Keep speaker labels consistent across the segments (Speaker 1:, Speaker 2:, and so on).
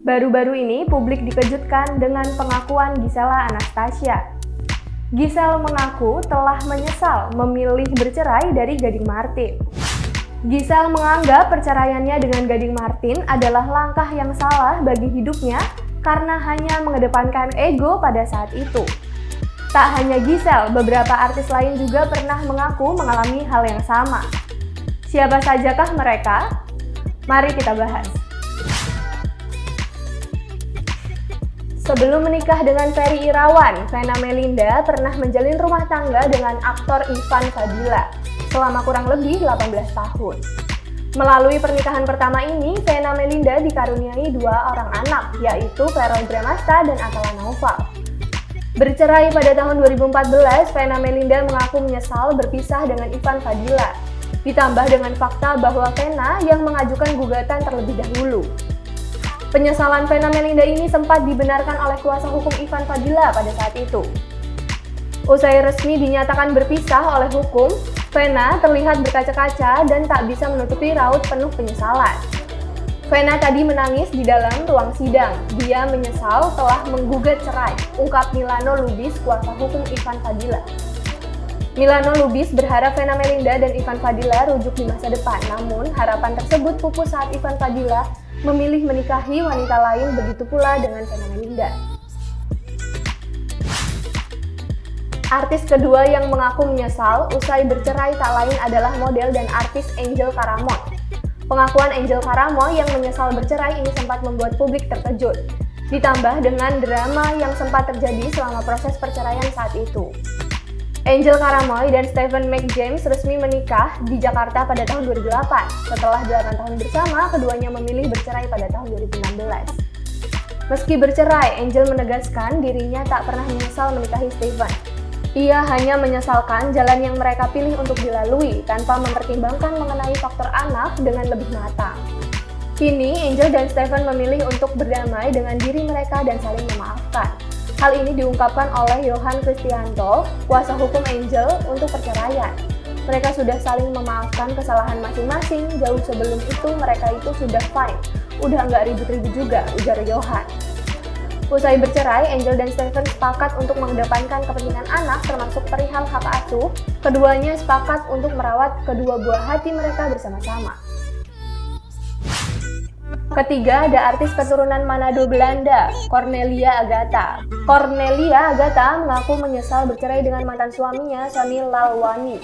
Speaker 1: Baru-baru ini publik dikejutkan dengan pengakuan Gisela Anastasia. Gisel mengaku telah menyesal memilih bercerai dari Gading Martin. Gisel menganggap perceraiannya dengan Gading Martin adalah langkah yang salah bagi hidupnya karena hanya mengedepankan ego pada saat itu. Tak hanya Gisel, beberapa artis lain juga pernah mengaku mengalami hal yang sama. Siapa sajakah mereka? Mari kita bahas. Sebelum menikah dengan Ferry Irawan, Vena Melinda pernah menjalin rumah tangga dengan aktor Ivan Fadila selama kurang lebih 18 tahun. Melalui pernikahan pertama ini, Vena Melinda dikaruniai 2 orang anak, yaitu Verrell Bramasta dan Atala Naufal. Bercerai pada tahun 2014, Vena Melinda mengaku menyesal berpisah dengan Ivan Fadila, ditambah dengan fakta bahwa Vena yang mengajukan gugatan terlebih dahulu. Penyesalan Vena Melinda ini sempat dibenarkan oleh kuasa hukum Ivan Fadila pada saat itu. Usai resmi dinyatakan berpisah oleh hukum, Vena terlihat berkaca-kaca dan tak bisa menutupi raut penuh penyesalan. Vena tadi menangis di dalam ruang sidang. Dia menyesal telah menggugat cerai, ungkap Milano Lubis, kuasa hukum Ivan Fadila. Milano Lubis berharap Vena Melinda dan Ivan Fadila rujuk di masa depan, namun harapan tersebut pupus saat Ivan Fadila memilih menikahi wanita lain, begitu pula dengan Vena Melinda. Artis kedua yang mengaku menyesal usai bercerai tak lain adalah model dan artis Angel Karamoy. Pengakuan Angel Karamoy yang menyesal bercerai ini sempat membuat publik terkejut, ditambah dengan drama yang sempat terjadi selama proses perceraian saat itu. Angel Karamoy dan Stephen McJames resmi menikah di Jakarta pada tahun 2008. Setelah 8 tahun bersama, keduanya memilih bercerai pada tahun 2016. Meski bercerai, Angel menegaskan dirinya tak pernah menyesal menikahi Stephen. Ia hanya menyesalkan jalan yang mereka pilih untuk dilalui tanpa mempertimbangkan mengenai faktor anak dengan lebih matang. Kini, Angel dan Stephen memilih untuk berdamai dengan diri mereka dan saling memaafkan. Hal ini diungkapkan oleh Yohan Kristianto, kuasa hukum Angel untuk perceraian. Mereka sudah saling memaafkan kesalahan masing-masing, jauh sebelum itu mereka itu sudah fine. Udah nggak ribut-ribut juga, ujar Yohan. Usai bercerai, Angel dan Stephen sepakat untuk mengedepankan kepentingan anak termasuk perihal hak asuh. Keduanya sepakat untuk merawat kedua buah hati mereka bersama-sama. Ketiga, ada artis keturunan Manado, Belanda, Cornelia Agatha. Cornelia Agatha mengaku menyesal bercerai dengan mantan suaminya, Sonny Lalwani.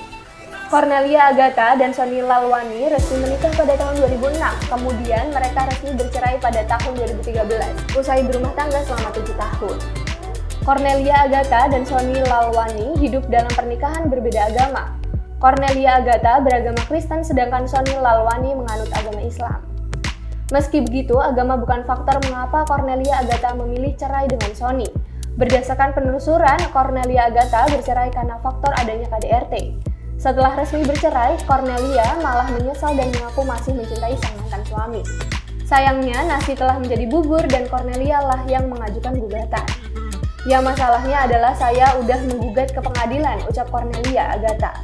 Speaker 1: Cornelia Agatha dan Sonny Lalwani resmi menikah pada tahun 2006. Kemudian mereka resmi bercerai pada tahun 2013, usai berumah tangga selama 7 tahun. Cornelia Agatha dan Sonny Lalwani hidup dalam pernikahan berbeda agama. Cornelia Agatha beragama Kristen, sedangkan Sonny Lalwani menganut agama Islam. Meski begitu, agama bukan faktor mengapa Cornelia Agatha memilih cerai dengan Sonny. Berdasarkan penelusuran, Cornelia Agatha bercerai karena faktor adanya KDRT. Setelah resmi bercerai, Cornelia malah menyesal dan mengaku masih mencintai sang mantan suami. Sayangnya, nasi telah menjadi bubur dan Cornelia lah yang mengajukan gugatan. Ya, masalahnya adalah saya udah menggugat ke pengadilan, ucap Cornelia Agatha.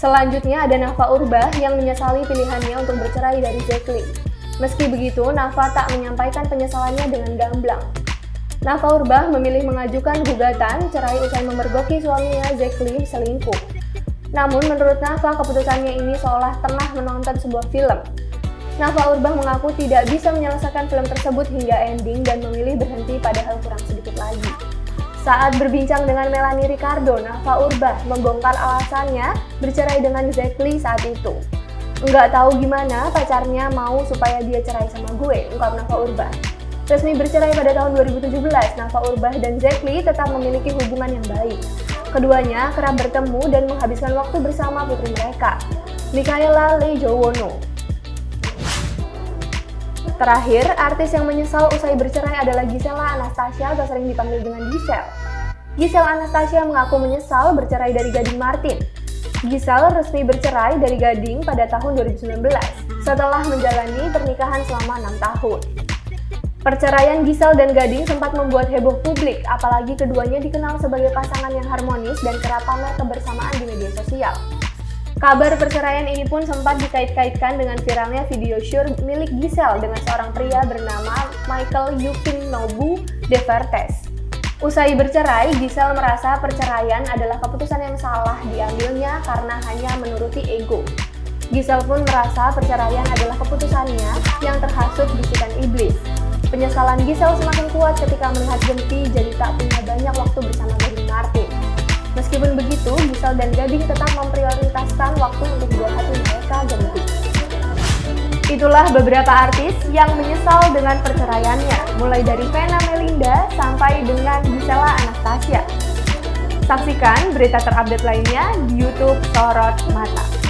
Speaker 1: Selanjutnya ada Nafa Urbach yang menyesali pilihannya untuk bercerai dari Zack Lee. Meski begitu, Nafa tak menyampaikan penyesalannya dengan gamblang. Nafa Urbach memilih mengajukan gugatan cerai usai memergoki suaminya Zack Lee selingkuh. Namun menurut Nafa, keputusannya ini seolah tengah menonton sebuah film. Nafa Urbach mengaku tidak bisa menyelesaikan film tersebut hingga ending dan memilih berhenti padahal kurang sedikit lagi. Saat berbincang dengan Melanie Ricardo, Nafa Urbach membongkar alasannya bercerai dengan Zack Lee saat itu. Nggak tahu gimana pacarnya mau supaya dia cerai sama gue, ungkap Nafa Urbach. Resmi bercerai pada tahun 2017, Nafa Urbach dan Zack Lee tetap memiliki hubungan yang baik. Keduanya kerap bertemu dan menghabiskan waktu bersama putri mereka, Michaela Lejowono. Terakhir, artis yang menyesal usai bercerai adalah Gisela Anastasia atau sering dipanggil dengan Gisel. Gisel Anastasia mengaku menyesal bercerai dari Gading Martin. Gisel resmi bercerai dari Gading pada tahun 2019 setelah menjalani pernikahan selama 6 tahun. Perceraian Gisel dan Gading sempat membuat heboh publik, apalagi keduanya dikenal sebagai pasangan yang harmonis dan kerap pamer kebersamaan di media sosial. Kabar perceraian ini pun sempat dikait-kaitkan dengan viralnya video syur milik Giselle dengan seorang pria bernama Michael Youping-Nobu de Vertes. Usai bercerai, Giselle merasa perceraian adalah keputusan yang salah diambilnya karena hanya menuruti ego. Giselle pun merasa perceraian adalah keputusannya yang terhasut bisikan iblis. Penyesalan Giselle semakin kuat ketika melihat Genti jadi tak punya banyak waktu bersama Gading Martin. Meskipun begitu, Giselle dan Gading tetap memprioritaskan waktu untuk buah hati mereka Genti. Itulah beberapa artis yang menyesal dengan perceraiannya, mulai dari Vena Melinda sampai dengan Gisela Anastasia. Saksikan berita terupdate lainnya di YouTube Sorot Mata.